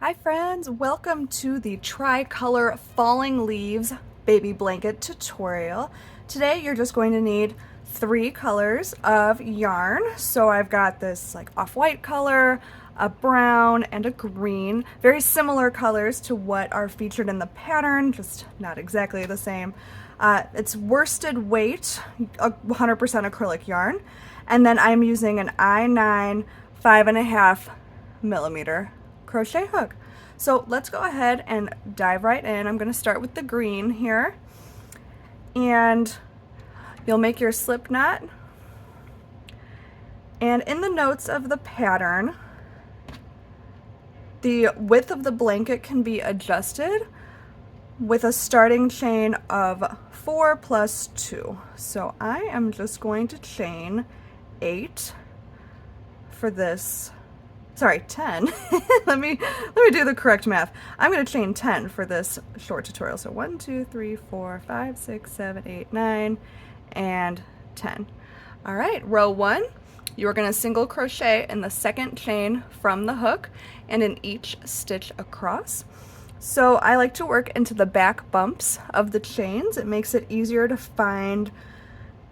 Hi friends, welcome to the Tricolor Falling Leaves baby blanket tutorial. Today you're just going to need 3 colors of yarn. So I've got this like off-white color, a brown, and a green. Very similar colors to what are featured in the pattern, just not exactly the same. It's worsted weight, 100% acrylic yarn. And then I'm using an I9 5.5 millimeter crochet hook. So let's go ahead and dive right in. I'm going to start with the green here, and you'll make your slip knot, and in the notes of the pattern the width of the blanket can be adjusted with a starting chain of 4 plus 2. So I am just going to chain 8 for this. Sorry, 10. let me do the correct math. I'm going to chain 10 for this short tutorial. So 1, 2, 3, 4, 5, 6, 7, 8, 9, and 10. All right, row 1, you're going to single crochet in the second chain from the hook and in each stitch across. So I like to work into the back bumps of the chains. It makes it easier to find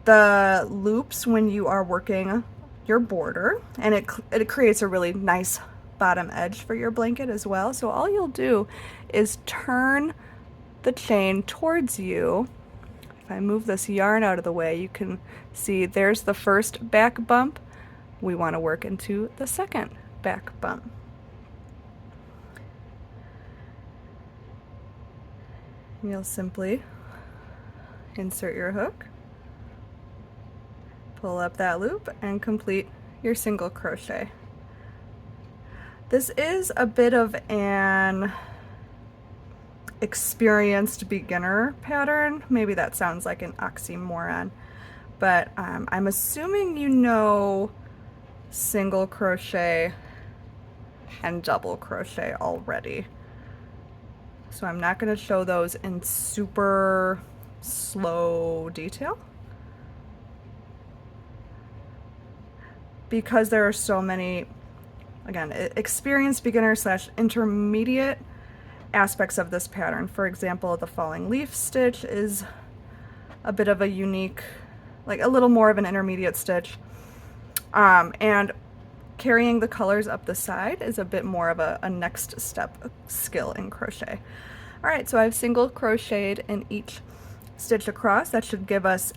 the loops when you are working your border, and it creates a really nice bottom edge for your blanket as well. So all you'll do is turn the chain towards you. If I move this yarn out of the way, you can see there's the first back bump. We want to work into the second back bump. You'll simply insert your hook, pull up that loop, and complete your single crochet. This is a bit of an experienced beginner pattern. Maybe that sounds like an oxymoron, but I'm assuming you know single crochet and double crochet already. So I'm not going to show those in super slow detail, because there are so many, again, experienced beginner slash intermediate aspects of this pattern. For example, the falling leaf stitch is a bit of a unique, like a little more of an intermediate stitch. And carrying the colors up the side is a bit more of a next step skill in crochet. All right, so I've single crocheted in each stitch across. That should give us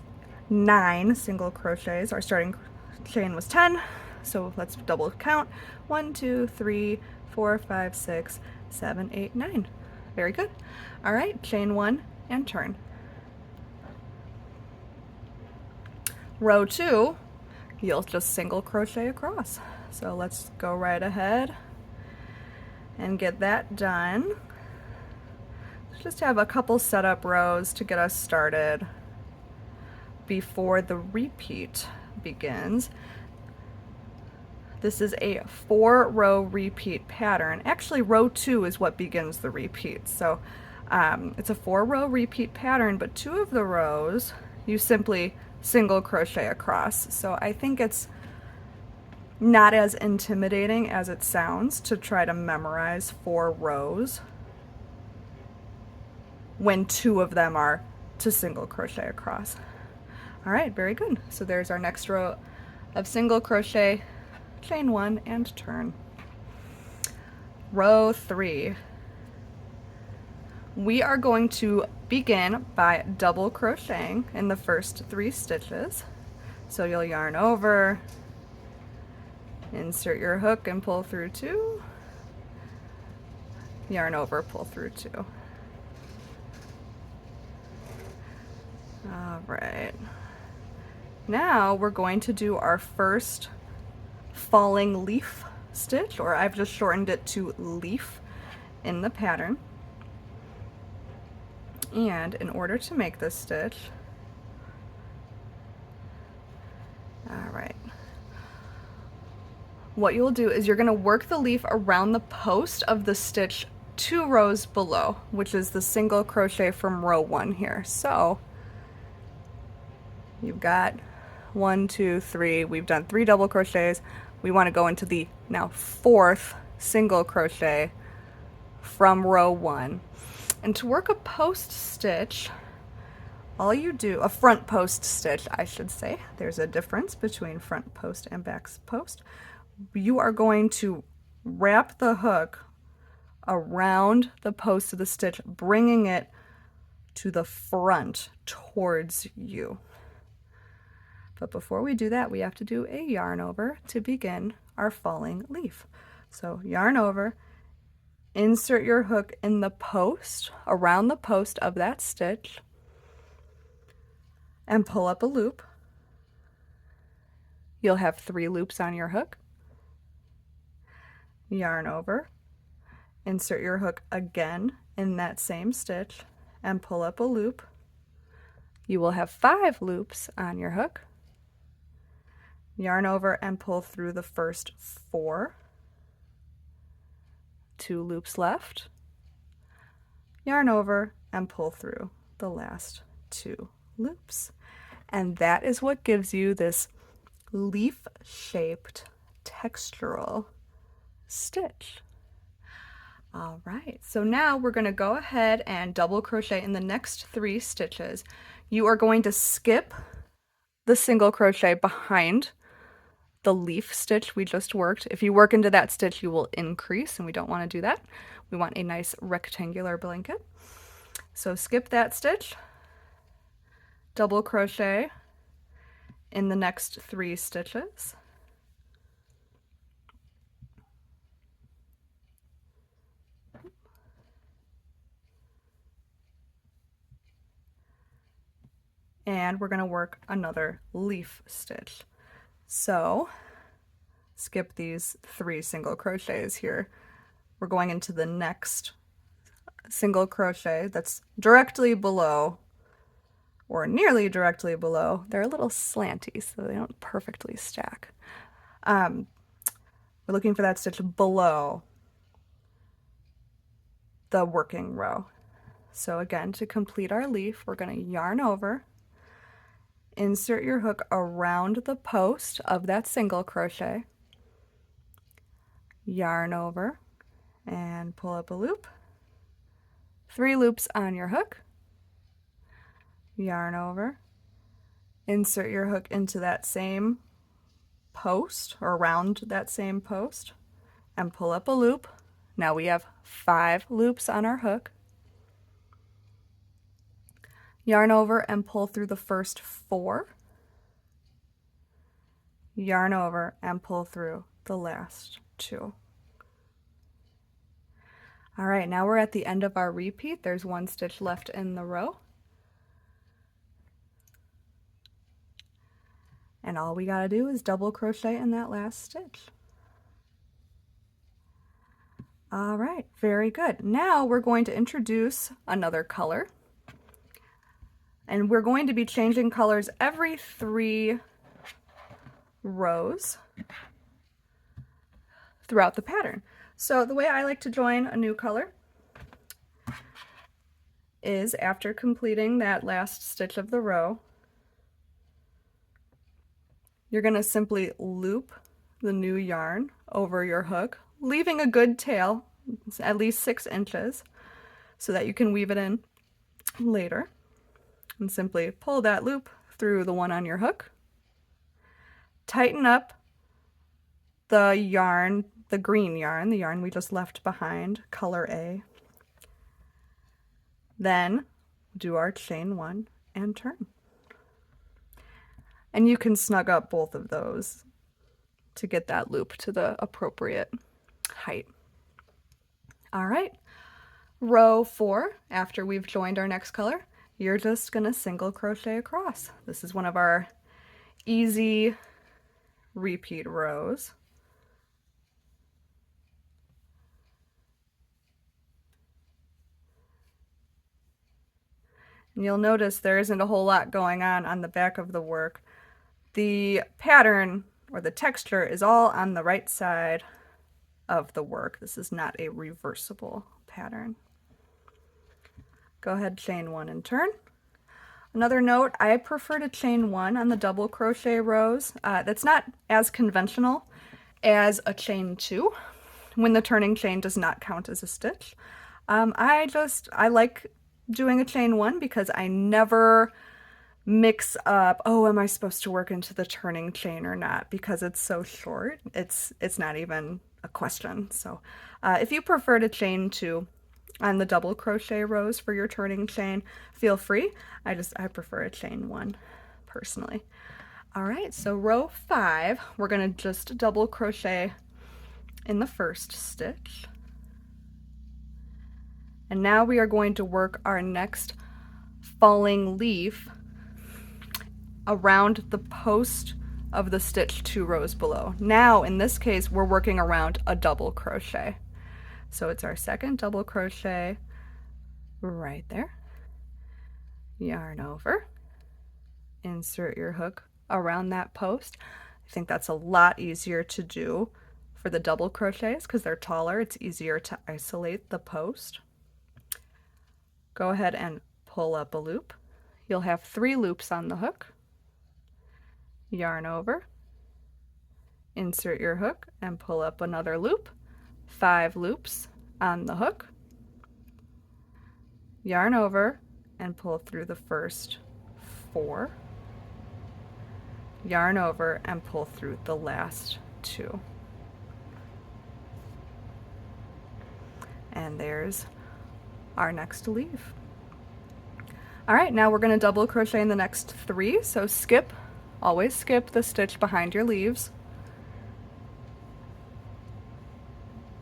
9 single crochets. Our starting chain was 10, so let's double count. 1, 2, 3, 4, 5, 6, 7, 8, 9. Very good. All right, chain 1 and turn. Row 2, you'll just single crochet across. So let's go right ahead and get that done. Let's just have a couple setup rows to get us started before the repeat begins. This is a 4-row repeat pattern. Actually, row 2 is what begins the repeat. So it's a 4-row repeat pattern, but 2 of the rows you simply single crochet across. So I think it's not as intimidating as it sounds to try to memorize 4 rows when 2 of them are to single crochet across. All right, very good. So there's our next row of single crochet, chain 1, and turn. Row 3. We are going to begin by double crocheting in the first 3 stitches. So you'll yarn over, insert your hook and pull through 2, yarn over, pull through 2. All right. Now we're going to do our first falling leaf stitch, or I've just shortened it to leaf in the pattern. And in order to make this stitch, all right, what you'll do is you're going to work the leaf around the post of the stitch 2 rows below, which is the single crochet from row 1 here. So you've got 1, 2, 3, we've done 3 double crochets. We want to go into the now 4th single crochet from row 1. And to work a post stitch, all you do, a front post stitch, I should say, there's a difference between front post and back post. You are going to wrap the hook around the post of the stitch, bringing it to the front towards you. But before we do that, we have to do a yarn over to begin our falling leaf. So yarn over, insert your hook in the post, around the post of that stitch, and pull up a loop. You'll have 3 loops on your hook. Yarn over, insert your hook again in that same stitch, and pull up a loop. You will have 5 loops on your hook. Yarn over and pull through the first 4. 2 loops left. Yarn over and pull through the last 2 loops. And that is what gives you this leaf-shaped textural stitch. All right, so now we're going to go ahead and double crochet in the next 3 stitches. You are going to skip the single crochet behind the leaf stitch we just worked. If you work into that stitch, you will increase, and we don't want to do that. We want a nice rectangular blanket. So skip that stitch, double crochet in the next 3 stitches. And we're going to work another leaf stitch. So skip these 3 single crochets here. We're going into the next single crochet that's directly below, or nearly directly below. They're a little slanty, so they don't perfectly stack. We're looking for that stitch below the working row. So again, to complete our leaf, we're going to yarn over, insert your hook around the post of that single crochet, yarn over, and pull up a loop. 3 loops on your hook, yarn over, insert your hook into that same post, or around that same post, and pull up a loop. Now we have 5 loops on our hook. Yarn over and pull through the first 4. Yarn over and pull through the last 2. All right, now we're at the end of our repeat. There's 1 stitch left in the row. And all we gotta do is double crochet in that last stitch. All right, very good. Now we're going to introduce another color. And we're going to be changing colors every 3 rows throughout the pattern. So the way I like to join a new color is after completing that last stitch of the row, you're going to simply loop the new yarn over your hook, leaving a good tail, at least 6 inches, so that you can weave it in later. And simply pull that loop through the one on your hook. Tighten up the yarn, the green yarn, the yarn we just left behind, color A. Then do our chain 1 and turn. And you can snug up both of those to get that loop to the appropriate height. All right, row 4, after we've joined our next color, you're just gonna single crochet across. This is one of our easy repeat rows. And you'll notice there isn't a whole lot going on the back of the work. The pattern or the texture is all on the right side of the work. This is not a reversible pattern. Go ahead, chain 1 and turn. Another note, I prefer to chain 1 on the double crochet rows. That's not as conventional as a chain 2. when the turning chain does not count as a stitch. I like doing a chain 1 because I never mix up, oh, am I supposed to work into the turning chain or not? Because it's so short, it's not even a question. So if you prefer to chain 2 on the double crochet rows for your turning chain, feel free. I prefer a chain 1 personally. All right, so row 5, we're gonna just double crochet in the first stitch. And now we are going to work our next falling leaf around the post of the stitch 2 rows below. Now, in this case, we're working around a double crochet. So it's our second double crochet right there. Yarn over, insert your hook around that post. I think that's a lot easier to do for the double crochets because they're taller. It's easier to isolate the post. Go ahead and pull up a loop. You'll have 3 loops on the hook. Yarn over, insert your hook and pull up another loop. 5 loops on the hook. Yarn over and pull through the first 4. Yarn over and pull through the last 2. And there's our next leaf. All right, now we're going to double crochet in the next 3. So always skip the stitch behind your leaves.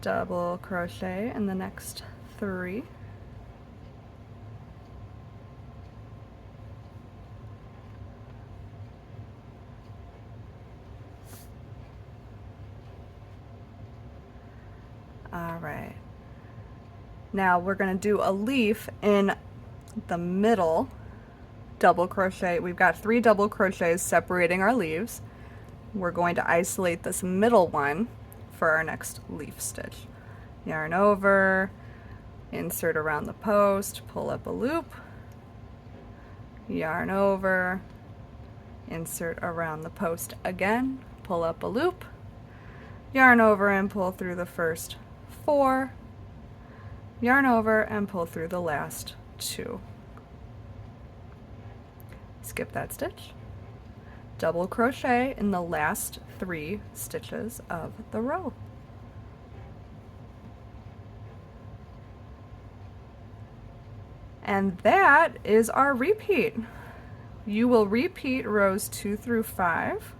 Double crochet in the next 3. All right. Now we're going to do a leaf in the middle double crochet. We've got 3 double crochets separating our leaves. We're going to isolate this middle one for our next leaf stitch. Yarn over, insert around the post, pull up a loop, yarn over, insert around the post again, pull up a loop, yarn over and pull through the first 4, yarn over and pull through the last 2. Skip that stitch. Double crochet in the last 3 stitches of the row. And that is our repeat. You will repeat rows 2 through 5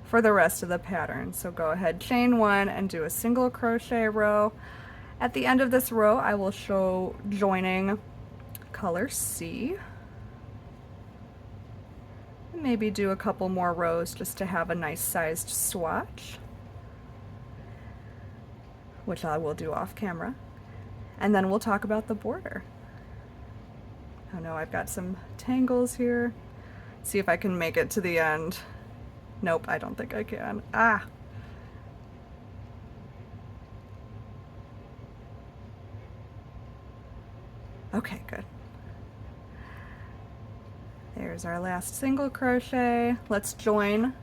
for the rest of the pattern. So go ahead, chain 1 and do a single crochet row. At the end of this row, I will show joining color C. Maybe do a couple more rows just to have a nice sized swatch, which I will do off camera. And then we'll talk about the border. Oh no, I've got some tangles here. See if I can make it to the end. Nope, I don't think I can. Ah! Okay, good. There's our last single crochet. Let's join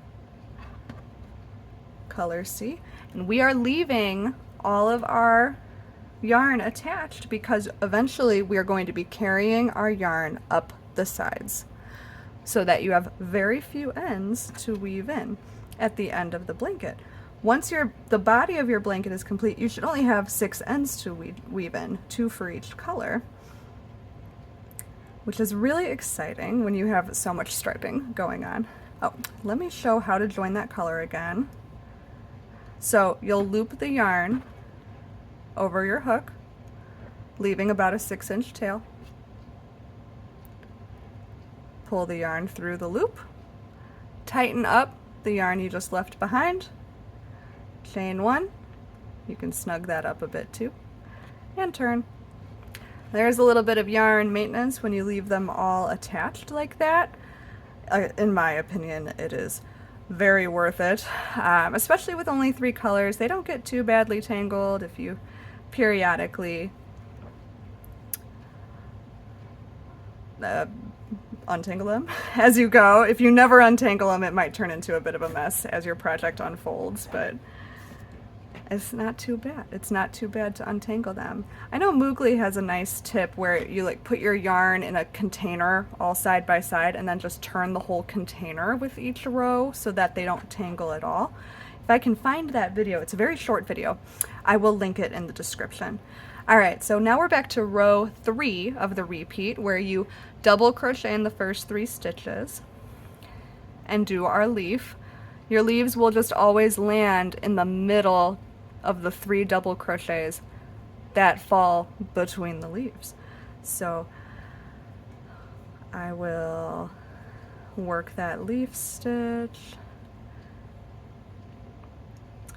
color C. And we are leaving all of our yarn attached because eventually we are going to be carrying our yarn up the sides so that you have very few ends to weave in at the end of the blanket. Once the body of your blanket is complete, you should only have 6 ends to weave in, 2 for each color, which is really exciting when you have so much striping going on. Oh, let me show how to join that color again. So you'll loop the yarn over your hook, leaving about a 6-inch tail. Pull the yarn through the loop, tighten up the yarn you just left behind, chain 1, you can snug that up a bit too, and turn. There's a little bit of yarn maintenance when you leave them all attached like that. In my opinion, it is very worth it, especially with only 3 colors. They don't get too badly tangled if you periodically untangle them as you go. If you never untangle them, it might turn into a bit of a mess as your project unfolds, but It's not too bad. It's not too bad to untangle them. I know Moogly has a nice tip where you like put your yarn in a container all side by side and then just turn the whole container with each row so that they don't tangle at all. If I can find that video, it's a very short video, I will link it in the description. All right, so now we're back to row 3 of the repeat where you double crochet in the first 3 stitches and do our leaf. Your leaves will just always land in the middle of the 3 double crochets that fall between the leaves. So I will work that leaf stitch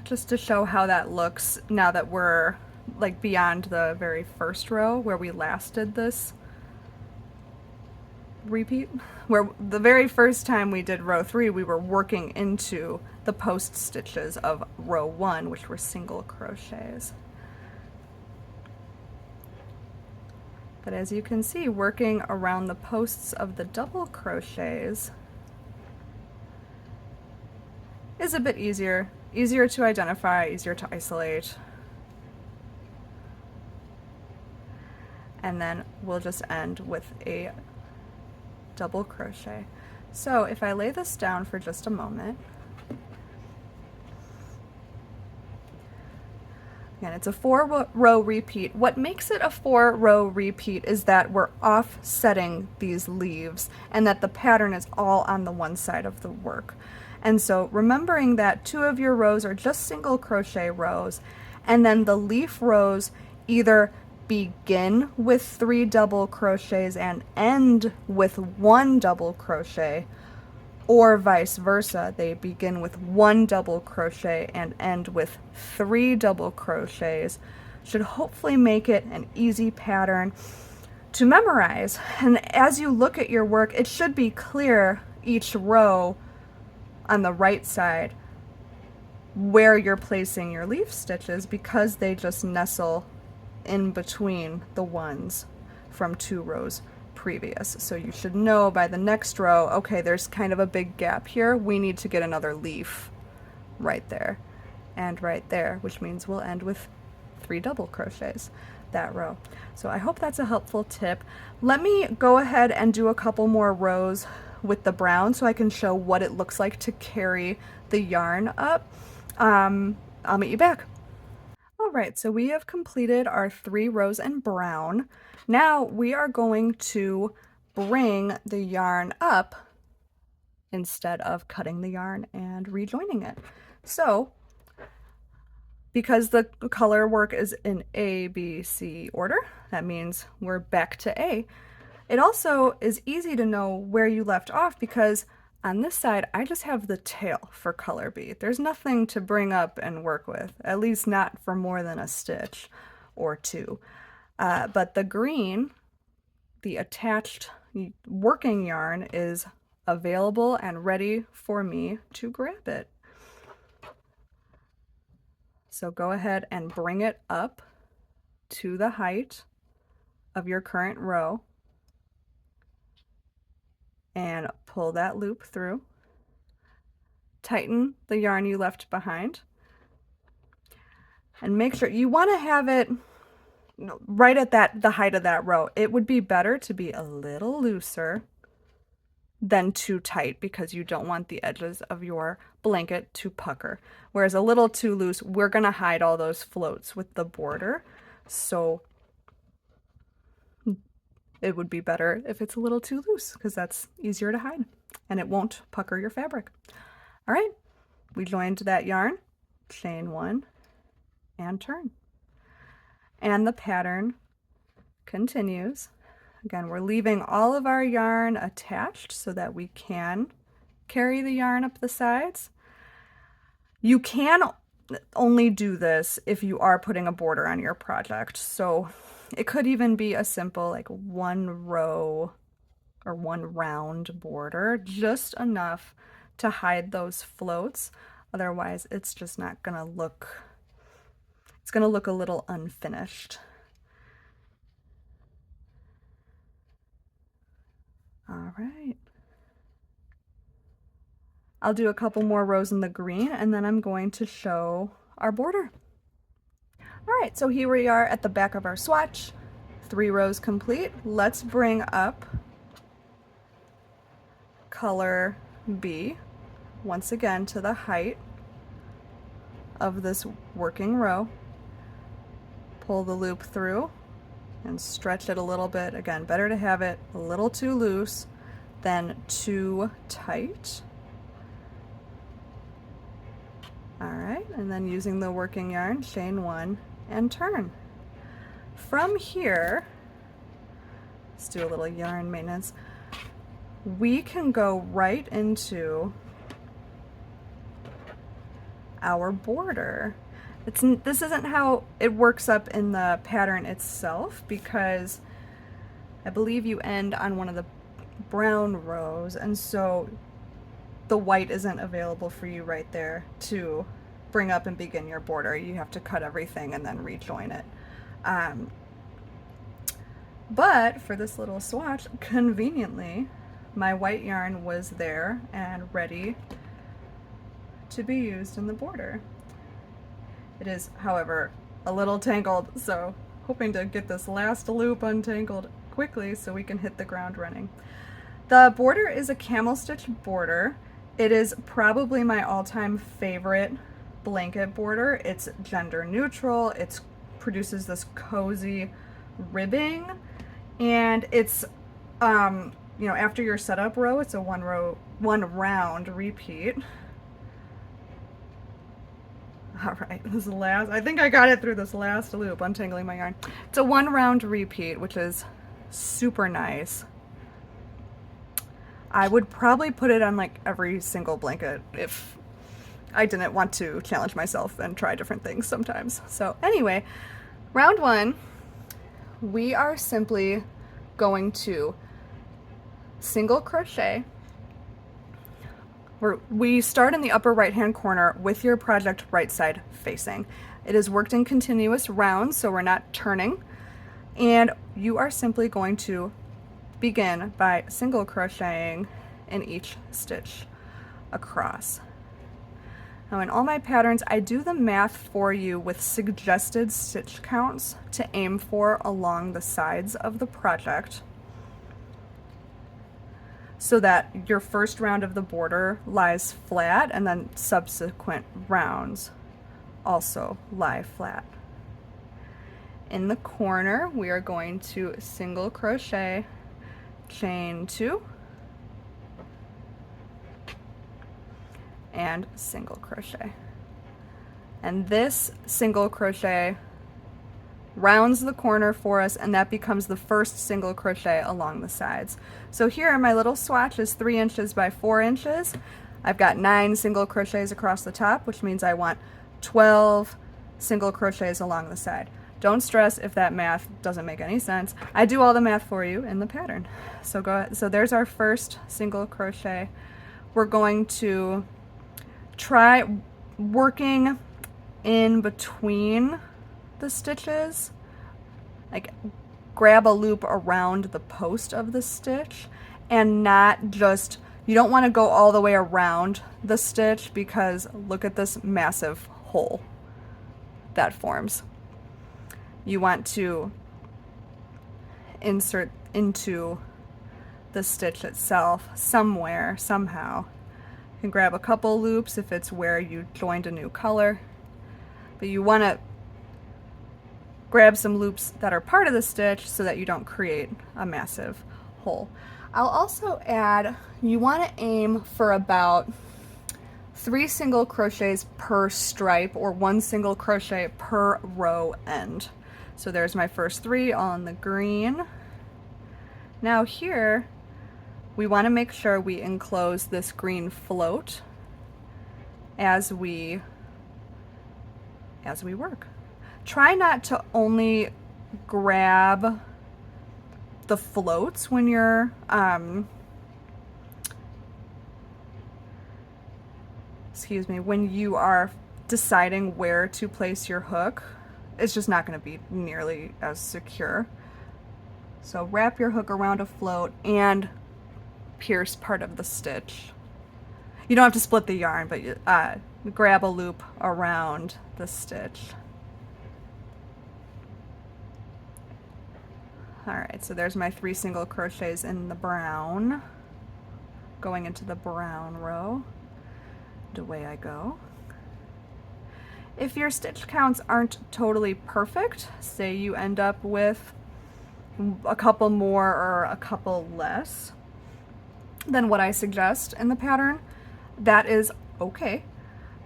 just to show how that looks now that we're like beyond the very first row where we last did this repeat, where the very first time we did row 3 we were working into the post stitches of row 1, which were single crochets. But as you can see, working around the posts of the double crochets is a bit easier to identify, easier to isolate. And then we'll just end with a double crochet. So if I lay this down for just a moment, again, it's a 4-row repeat. What makes it a 4-row repeat is that we're offsetting these leaves and that the pattern is all on the one side of the work. And so remembering that 2 of your rows are just single crochet rows, and then the leaf rows either begin with 3 double crochets and end with 1 double crochet, or vice versa. They begin with 1 double crochet and end with 3 double crochets. Should hopefully make it an easy pattern to memorize. And as you look at your work, it should be clear each row on the right side where you're placing your leaf stitches, because they just nestle in between the ones from 2 rows previous. So you should know by the next row, okay, there's kind of a big gap here. We need to get another leaf right there and right there, which means we'll end with 3 double crochets that row. So I hope that's a helpful tip. Let me go ahead and do a couple more rows with the brown so I can show what it looks like to carry the yarn up. I'll meet you back. All right, so we have completed our 3 rows in brown. Now we are going to bring the yarn up instead of cutting the yarn and rejoining it. So because the color work is in A, B, C order, that means we're back to A. It also is easy to know where you left off because on this side, I just have the tail for color B. There's nothing to bring up and work with, at least not for more than a stitch or 2. But the green, the attached working yarn, is available and ready for me to grab it. So go ahead and bring it up to the height of your current row and pull that loop through. Tighten the yarn you left behind and make sure you want to have it right at the height of that row. It would be better to be a little looser than too tight because you don't want the edges of your blanket to pucker. Whereas a little too loose, we're going to hide all those floats with the border. So it would be better if it's a little too loose because that's easier to hide and it won't pucker your fabric. All right, we joined that yarn, chain 1 and turn. And the pattern continues. Again, we're leaving all of our yarn attached so that we can carry the yarn up the sides. You can only do this if you are putting a border on your project. So it could even be a simple like 1 row or 1 round border, just enough to hide those floats. Otherwise, it's just not gonna look, it's gonna look a little unfinished. All right. I'll do a couple more rows in the green and then I'm going to show our border. All right, so here we are at the back of our swatch, 3 rows complete. Let's bring up color B once again to the height of this working row. Pull the loop through and stretch it a little bit. Again, better to have it a little too loose than too tight. All right, and then using the working yarn, chain 1 and turn. From here, let's do a little yarn maintenance. We can go right into our border. This isn't how it works up in the pattern itself, because I believe you end on one of the brown rows, and so the white isn't available for you right there to bring up and begin your border. You have to cut everything and then rejoin it. But for this little swatch, conveniently, my white yarn was there and ready to be used in the border. It is, however, a little tangled, so hoping to get this last loop untangled quickly so we can hit the ground running. The border is a camel stitch border. It is probably my all-time favorite blanket border. It's gender neutral, it produces this cozy ribbing, and it's you know, after your setup row, it's a one round repeat. All right, I think I got it through this last loop, untangling my yarn. It's a 1 round repeat, which is super nice. I would probably put it on like every single blanket if I didn't want to challenge myself and try different things sometimes. So anyway, round 1, we are simply going to single crochet. We start in the upper right hand corner with your project right side facing. It is worked in continuous rounds, so we're not turning, and you are simply going to begin by single crocheting in each stitch across. Now in all my patterns, I do the math for you with suggested stitch counts to aim for along the sides of the project, so that your first round of the border lies flat and then subsequent rounds also lie flat. In the corner, we are going to single crochet, chain 2, and single crochet. And this single crochet rounds the corner for us, and that becomes the first single crochet along the sides. So here my little swatch is 3 inches by 4 inches. I've got 9 single crochets across the top, which means I want 12 single crochets along the side. Don't stress if that math doesn't make any sense. I do all the math for you in the pattern. So go ahead. So there's our first single crochet. We're going to try working in between the stitches, like grab a loop around the post of the stitch, and not just, you don't want to go all the way around the stitch, because look at this massive hole that forms. You want to insert into the stitch itself somewhere, somehow. You can grab a couple loops if it's where you joined a new color, but you want to grab some loops that are part of the stitch so that you don't create a massive hole. I'll also add, you want to aim for about 3 single crochets per stripe, or 1 single crochet per row end. So there's my first 3 on the green. Now here, we want to make sure we enclose this green float as we work. Try not to only grab the floats when you're when you are deciding where to place your hook. It's just not going to be nearly as secure. So wrap your hook around a float and pierce part of the stitch. You don't have to split the yarn, but grab a loop around the stitch. All right, so there's my 3 single crochets in the brown, going into the brown row, and away I go. If your stitch counts aren't totally perfect, say you end up with a couple more or a couple less than what I suggest in the pattern, that is okay.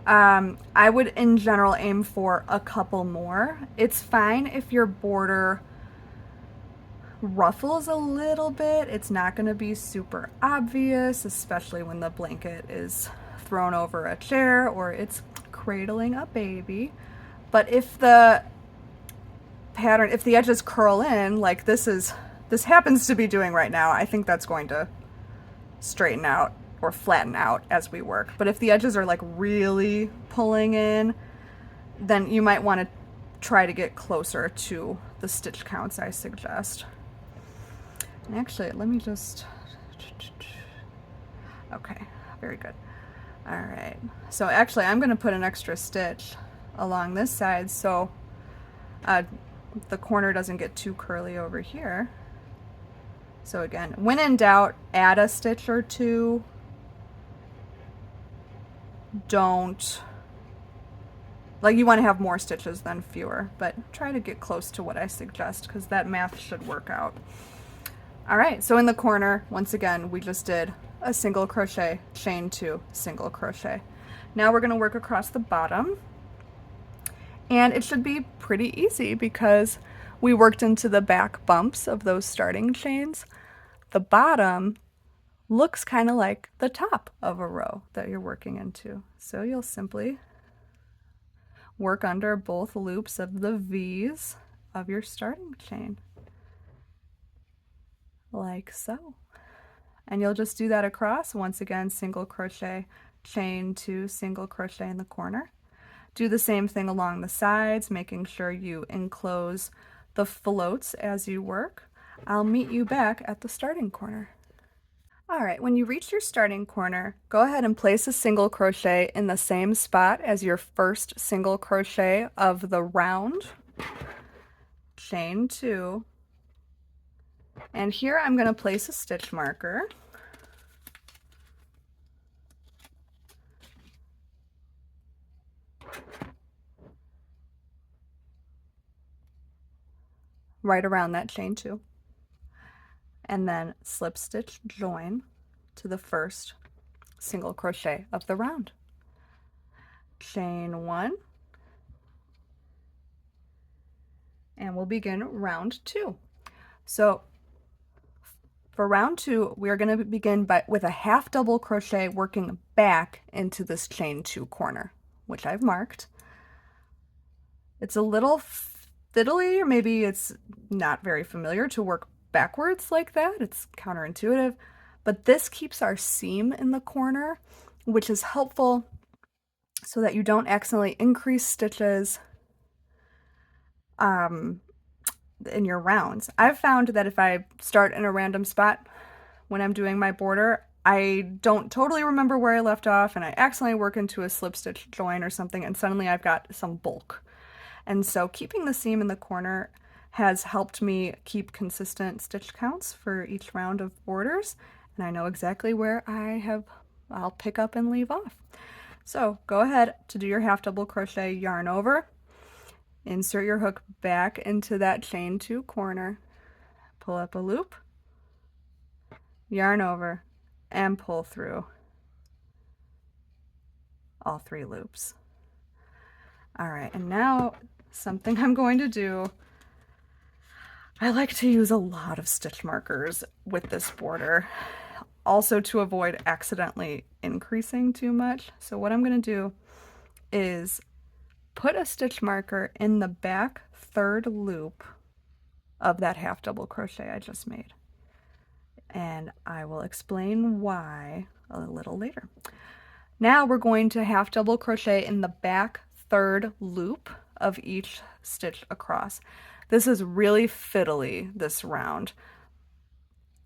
I would in general aim for a couple more. It's fine if your border ruffles a little bit. It's not going to be super obvious, especially when the blanket is thrown over a chair or it's cradling a baby. But if the pattern, if the edges curl in like this happens to be doing right now, I think that's going to straighten out or flatten out as we work. But if the edges are like really pulling in, then you might want to try to get closer to the stitch counts I suggest. And actually, let me just, okay, very good. All right, so actually I'm gonna put an extra stitch along this side so the corner doesn't get too curly over here. So again, when in doubt, add a stitch or two. Don't, like, you want to have more stitches than fewer, but try to get close to what I suggest because that math should work out. All right, so in the corner, once again, we just did a single crochet, chain 2, single crochet. Now we're going to work across the bottom, and it should be pretty easy because we worked into the back bumps of those starting chains. The bottom looks kind of like the top of a row that you're working into. So you'll simply work under both loops of the V's of your starting chain, like so. And you'll just do that across. Once again, single crochet, chain 2, single crochet in the corner. Do the same thing along the sides, making sure you enclose the floats as you work. I'll meet you back at the starting corner. All right, when you reach your starting corner, go ahead and place a single crochet in the same spot as your first single crochet of the round, chain 2, and here I'm going to place a stitch marker. Right around that chain 2, and then slip stitch join to the first single crochet of the round. Chain 1, and we'll begin round 2. So for round 2, we are going to begin with a half double crochet working back into this chain 2 corner, which I've marked. It's a little fiddly, or maybe it's not very familiar to work backwards like that. It's counterintuitive, but this keeps our seam in the corner, which is helpful so that you don't accidentally increase stitches in your rounds. I've found that if I start in a random spot when I'm doing my border, I don't totally remember where I left off and I accidentally work into a slip stitch join or something, and suddenly I've got some bulk. And so keeping the seam in the corner has helped me keep consistent stitch counts for each round of borders, and I know exactly where I'll pick up and leave off. So go ahead to do your half double crochet, yarn over, insert your hook back into that chain 2 corner, pull up a loop, yarn over, and pull through all 3 loops. All right, and now something I'm going to do, I like to use a lot of stitch markers with this border, also to avoid accidentally increasing too much. So what I'm going to do is put a stitch marker in the back 3rd loop of that half double crochet I just made. And I will explain why a little later. Now we're going to half double crochet in the back 3rd loop of each stitch across. This is really fiddly this round.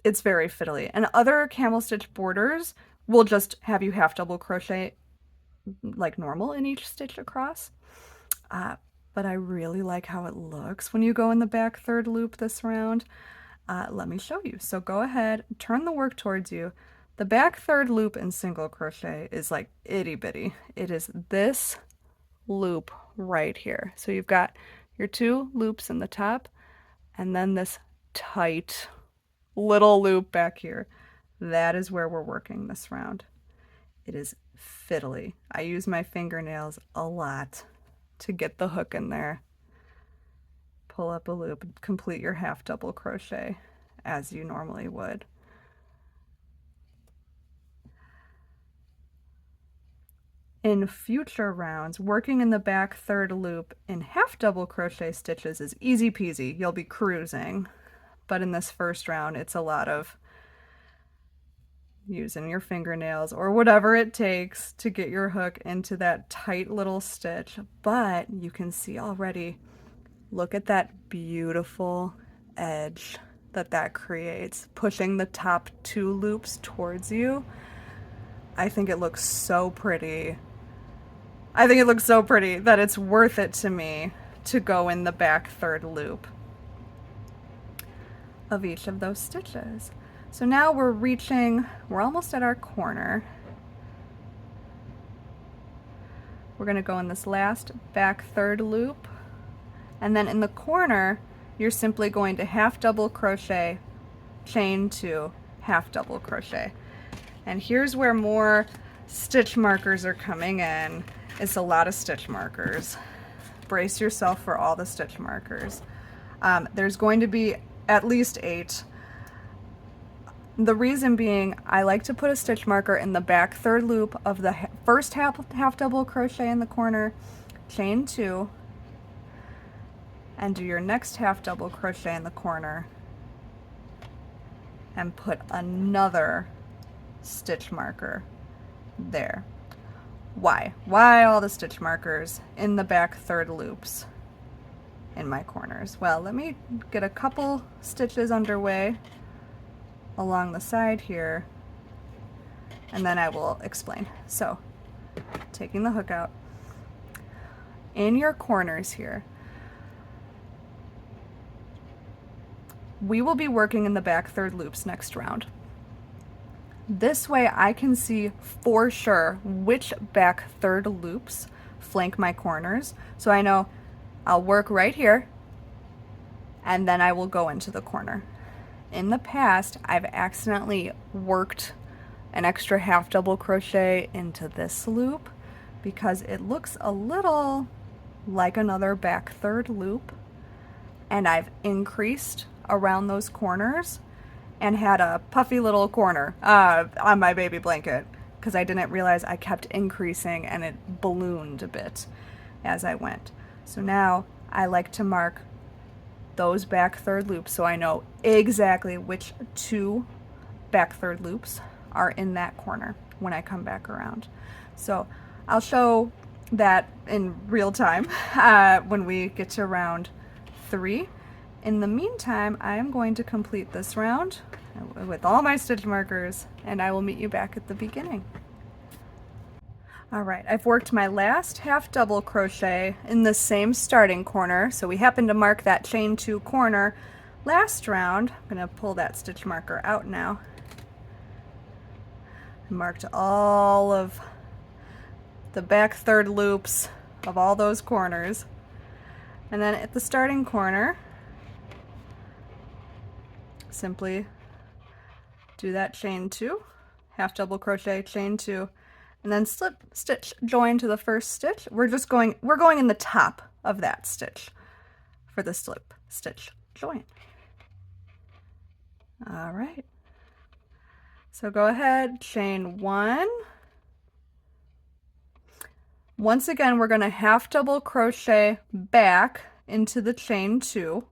It's very fiddly. And other camel stitch borders will just have you half double crochet like normal in each stitch across. But I really like how it looks when you go in the back 3rd loop this round. Let me show you. So go ahead, turn the work towards you. The back third loop in single crochet is like itty bitty. It is this loop right here. So you've got your 2 loops in the top and then this tight little loop back here. That is where we're working this round. It is fiddly. I use my fingernails a lot to get the hook in there. Pull up a loop, complete your half double crochet as you normally would. In future rounds, working in the back third loop in half double crochet stitches is easy peasy. You'll be cruising. But in this first round, it's a lot of using your fingernails or whatever it takes to get your hook into that tight little stitch. But you can see already, look at that beautiful edge that creates, pushing the top 2 loops towards you. I think it looks so pretty. I think it looks so pretty that it's worth it to me to go in the back third loop of each of those stitches. So now we're almost at our corner. We're going to go in this last back third loop, and then in the corner you're simply going to half double crochet, chain 2, half double crochet. And here's where more stitch markers are coming in. It's a lot of stitch markers. Brace yourself for all the stitch markers. There's going to be at least 8. The reason being, I like to put a stitch marker in the back third loop of the first half double crochet in the corner, chain 2, and do your next half double crochet in the corner and put another stitch marker there. Why? Why all the stitch markers in the back third loops in my corners? Well, let me get a couple stitches underway along the side here, and then I will explain. So, taking the hook out, in your corners here, we will be working in the back third loops next round. This way I can see for sure which back third loops flank my corners, so I know I'll work right here and then I will go into the corner. In the past, I've accidentally worked an extra half double crochet into this loop because it looks a little like another back third loop, and I've increased around those corners and had a puffy little corner on my baby blanket because I didn't realize I kept increasing and it ballooned a bit as I went. So now I like to mark those back third loops so I know exactly which 2 back third loops are in that corner when I come back around. So I'll show that in real time when we get to round 3. In the meantime, I am going to complete this round with all my stitch markers, and I will meet you back at the beginning. Alright, I've worked my last half double crochet in the same starting corner, so we happen to mark that chain 2 corner last round. I'm going to pull that stitch marker out now. I marked all of the back third loops of all those corners, and then at the starting corner, simply do that chain 2, half double crochet, chain 2, and then slip stitch join to the first stitch. We're going in the top of that stitch for the slip stitch join. All right. So go ahead, chain 1. Once again, we're going to half double crochet back into the chain 2.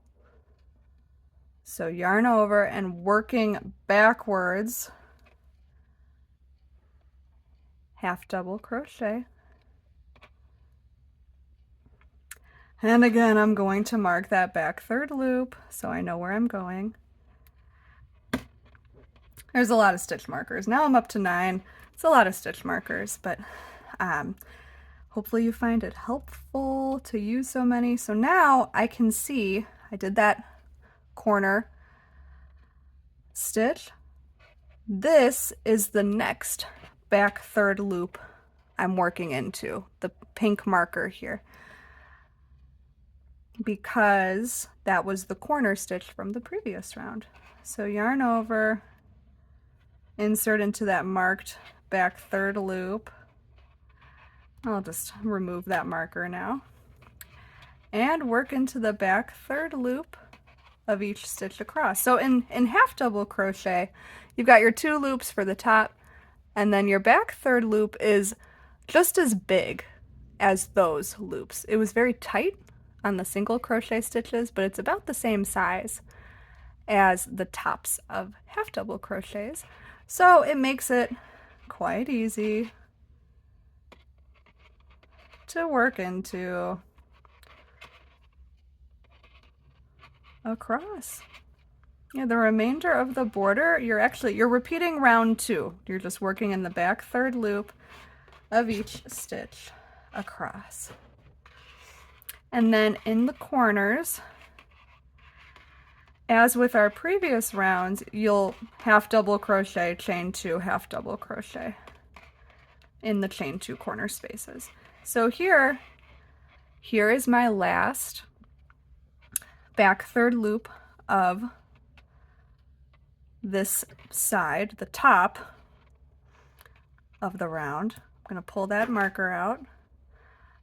So yarn over and working backwards, half double crochet. And again, I'm going to mark that back third loop so I know where I'm going. There's a lot of stitch markers. Now I'm up to 9. It's a lot of stitch markers, but hopefully you find it helpful to use so many. So now I can see I did that corner stitch. This is the next back third loop I'm working into, the pink marker here, because that was the corner stitch from the previous round. So yarn over, insert into that marked back third loop. I'll just remove that marker now, and work into the back third loop of each stitch across. So in half double crochet, you've got your 2 loops for the top, and then your back third loop is just as big as those loops. It was very tight on the single crochet stitches, but it's about the same size as the tops of half double crochets. So it makes it quite easy to work into across. Yeah, the remainder of the border, you're repeating round 2. You're just working in the back third loop of each stitch across. And then in the corners, as with our previous rounds, you'll half double crochet, chain 2, half double crochet in the chain 2 corner spaces. So here is my last back third loop of this side, the top of the round. I'm going to pull that marker out.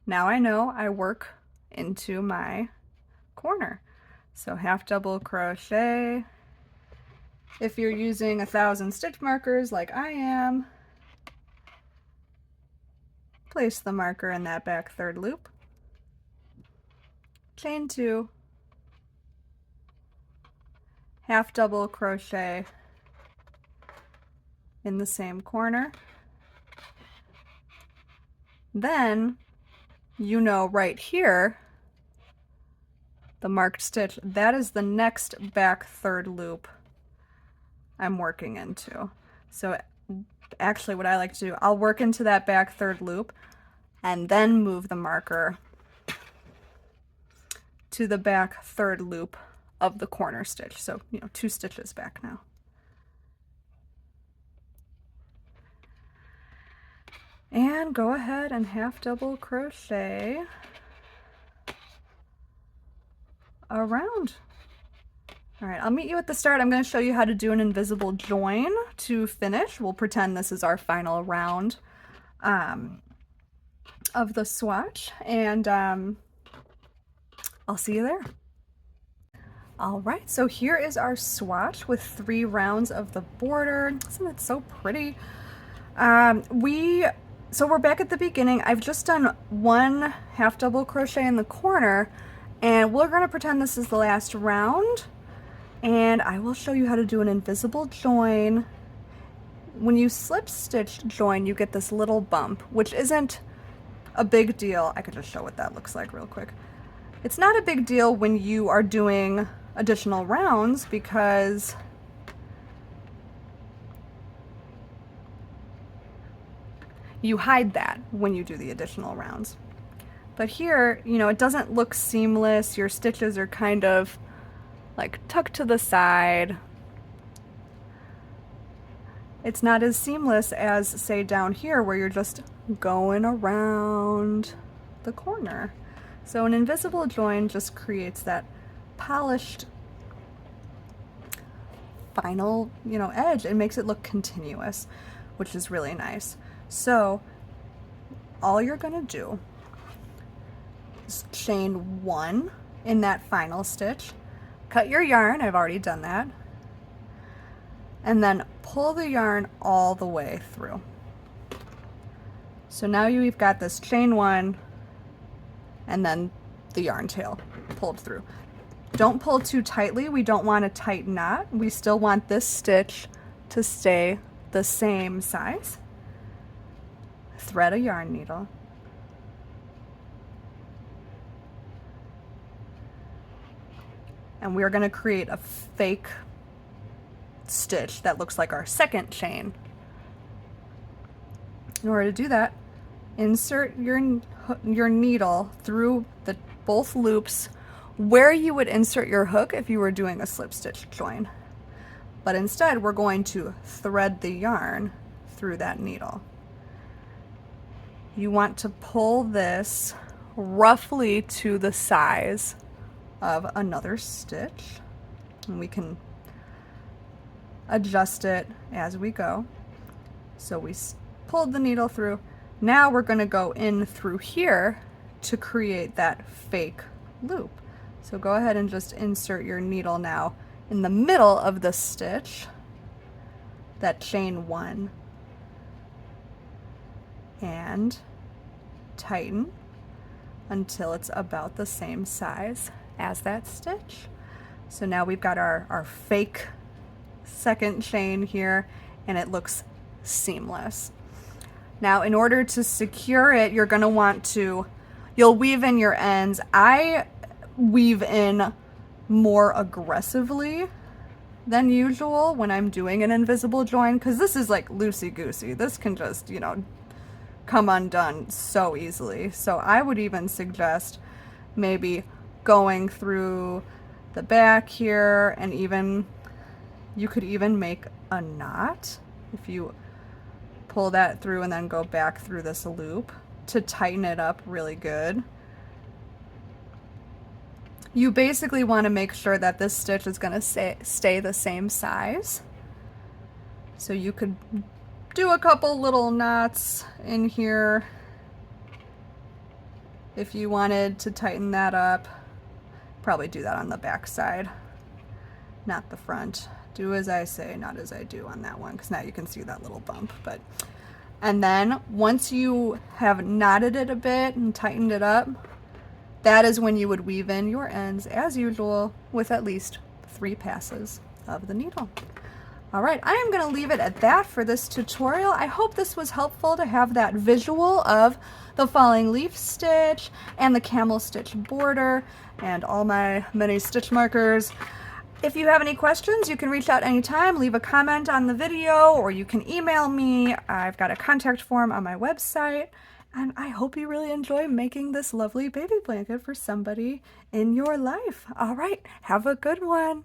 Now I know I work into my corner. So half double crochet. If you're using 1,000 stitch markers like I am, place the marker in that back third loop, chain 2, half double crochet in the same corner. Then you know right here, the marked stitch, that is the next back third loop I'm working into. So actually what I like to do, I'll work into that back third loop and then move the marker to the back third loop of the corner stitch. So, 2 stitches back now. And go ahead and half double crochet around. All right, I'll meet you at the start. I'm going to show you how to do an invisible join to finish. We'll pretend this is our final round of the swatch, and I'll see you there. All right, so here is our swatch with 3 rounds of the border. Isn't it so pretty? So we're back at the beginning. I've just done 1 half double crochet in the corner, and we're going to pretend this is the last round, and I will show you how to do an invisible join. When you slip stitch join, you get this little bump, which isn't a big deal. I could just show what that looks like real quick. It's not a big deal when you are doing additional rounds because you hide that when you do the additional rounds. But here, it doesn't look seamless. Your stitches are kind of like tucked to the side. It's not as seamless as, say, down here where you're just going around the corner. So an invisible join just creates that polished final, edge. It makes it look continuous, which is really nice. So all you're going to do is chain 1 in that final stitch, cut your yarn, I've already done that, and then pull the yarn all the way through. So now you've got this chain 1 and then the yarn tail pulled through. Don't pull too tightly. We don't want a tight knot. We still want this stitch to stay the same size. Thread a yarn needle. And we're going to create a fake stitch that looks like our second chain. In order to do that, insert your needle through both loops where you would insert your hook if you were doing a slip stitch join. but instead we're going to thread the yarn through that needle. You want to pull this roughly to the size of another stitch, and we can adjust it as we go. So we pulled the needle through. Now we're going to go in through here to create that fake loop. So go ahead and just insert your needle now in the middle of the stitch, that chain 1, and tighten until it's about the same size as that stitch. So now we've got our fake second chain here, and it looks seamless. Now in order to secure it, you're going to want to, you'll weave in your ends. I weave in more aggressively than usual when I'm doing an invisible join, because this is like loosey-goosey. This can just, you know, come undone so easily. So I would even suggest maybe going through the back here, and even you could even make a knot if you pull that through and then go back through this loop to tighten it up really good. You basically want to make sure that this stitch is going to stay the same size. So you could do a couple little knots in here if you wanted to tighten that up. Probably do that on the back side, not the front. Do as I say, not as I do on that one, because now you can see that little bump. And then once you have knotted it a bit and tightened it up, that is when you would weave in your ends as usual with at least 3 passes of the needle. All right, I am going to leave it at that for this tutorial. I hope this was helpful to have that visual of the falling leaf stitch and the camel stitch border and all my many stitch markers. If you have any questions, you can reach out anytime, leave a comment on the video, or you can email me. I've got a contact form on my website, and I hope you really enjoy making this lovely baby blanket for somebody in your life. All right, have a good one.